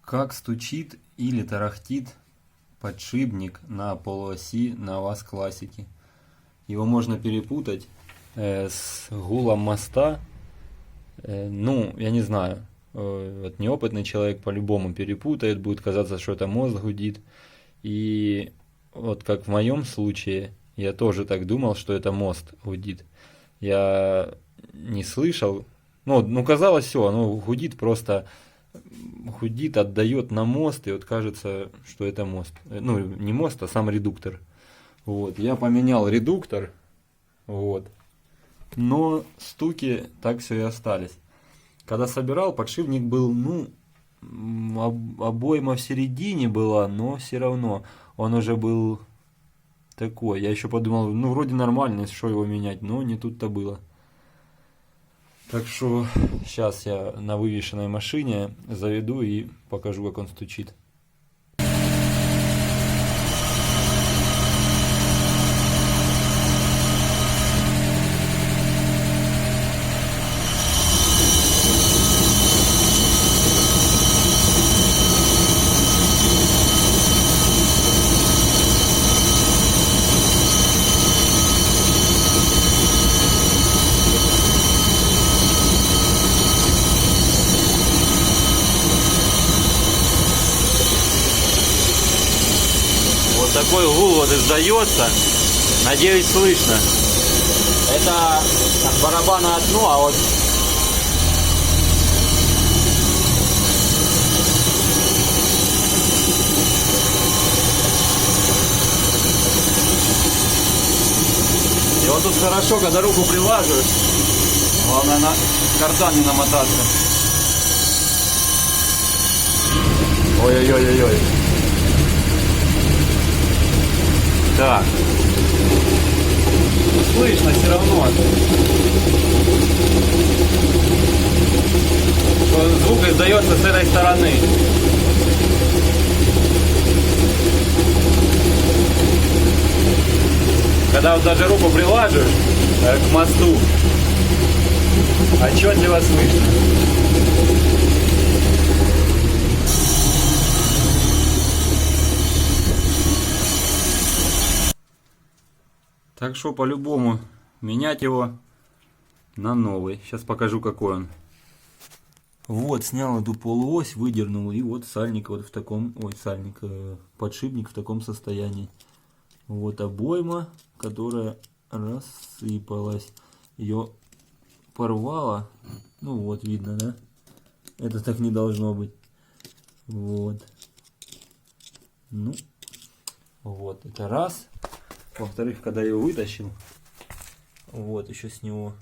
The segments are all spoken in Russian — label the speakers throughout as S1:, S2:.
S1: Как стучит или тарахтит подшипник на полуоси на ВАЗ-классике. Его можно перепутать с гулом моста. Ну, я не знаю. Вот неопытный человек по-любому перепутает, будет казаться, что это мост гудит. И вот как в моем случае, я тоже так думал, что это мост гудит. Я не слышал. Ну казалось, все, оно гудит просто. Гудит, отдает на мост, и вот кажется, что это мост. Ну, не мост, а сам редуктор. Вот, я поменял редуктор, вот. Но стуки так все и остались. Когда собирал, подшипник был, обойма в середине была, но все равно он уже был такой. Я еще подумал, вроде нормально, что его менять, но не тут-то было. Так что сейчас я на вывешенной машине заведу и покажу, как он стучит. Такой гул вот издается, надеюсь, слышно. Это от барабана одно, а вот и вот тут хорошо, когда руку прилаживаешь, главное на кардан не намотаться. Ой-ой-ой-ой-ой. Так, слышно все равно, что звук издается с этой стороны. Когда вот даже руку прилаживаешь к мосту, отчетливо слышно. Так что по-любому менять его на новый. Сейчас покажу, какой он. Вот, снял эту полуось, выдернул, и вот сальник вот в таком, подшипник в таком состоянии. Вот обойма, которая рассыпалась. Ее порвало. Ну вот, видно, да? Это так не должно быть. Вот. Ну, вот, это раз. Во-вторых, когда я его вытащил, вот еще с него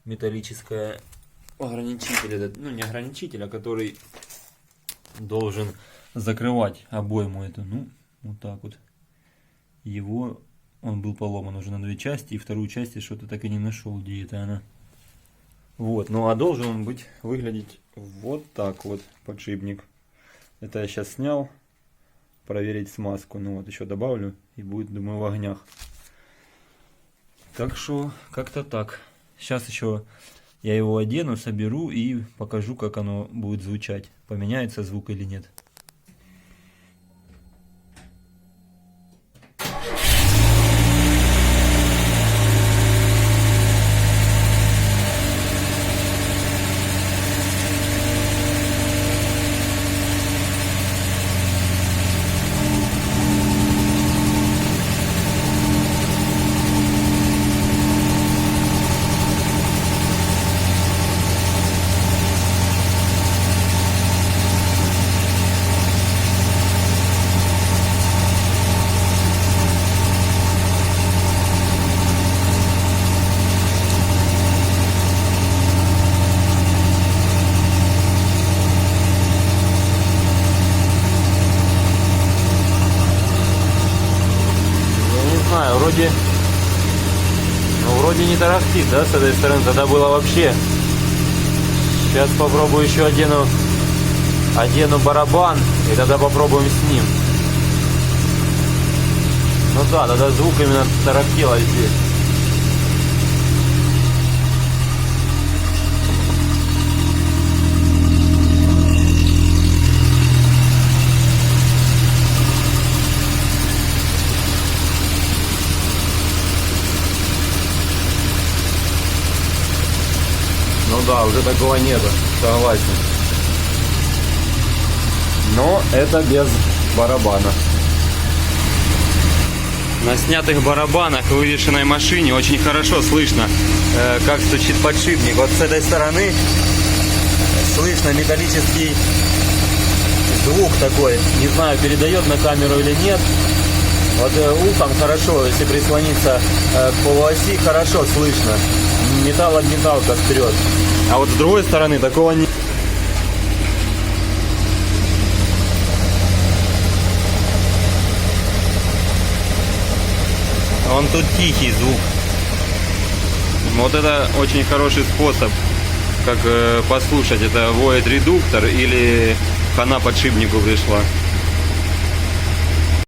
S1: металлическая ограничитель, не ограничитель, а который должен закрывать обойму эту, вот так вот. Он был поломан уже на две части, и вторую часть я что-то так и не нашел, где это она. Вот, а должен он выглядеть вот так вот, подшипник. Это я сейчас снял. Проверить смазку. Вот еще добавлю и будет, думаю, в огнях. Так что как-то так. Сейчас еще я его одену, соберу и покажу, как оно будет звучать. Поменяется звук или нет. Вроде не тарахтит, да, с этой стороны, тогда было вообще. Сейчас попробую еще одену барабан, и тогда попробуем с ним. Ну да, тогда звук именно тарахтело здесь. Да, уже такого нету, согласен. Но это без барабана. На снятых барабанах в вывешенной машине очень хорошо слышно, как стучит подшипник. Вот с этой стороны слышно металлический звук такой. Не знаю, передает на камеру или нет. Вот ухом хорошо, если прислониться к полуоси, хорошо слышно. Металл об металл как вперед. А вот с другой стороны такого не... Он тут тихий звук. Вот это очень хороший способ, как послушать, это воет редуктор или хана подшипнику пришла.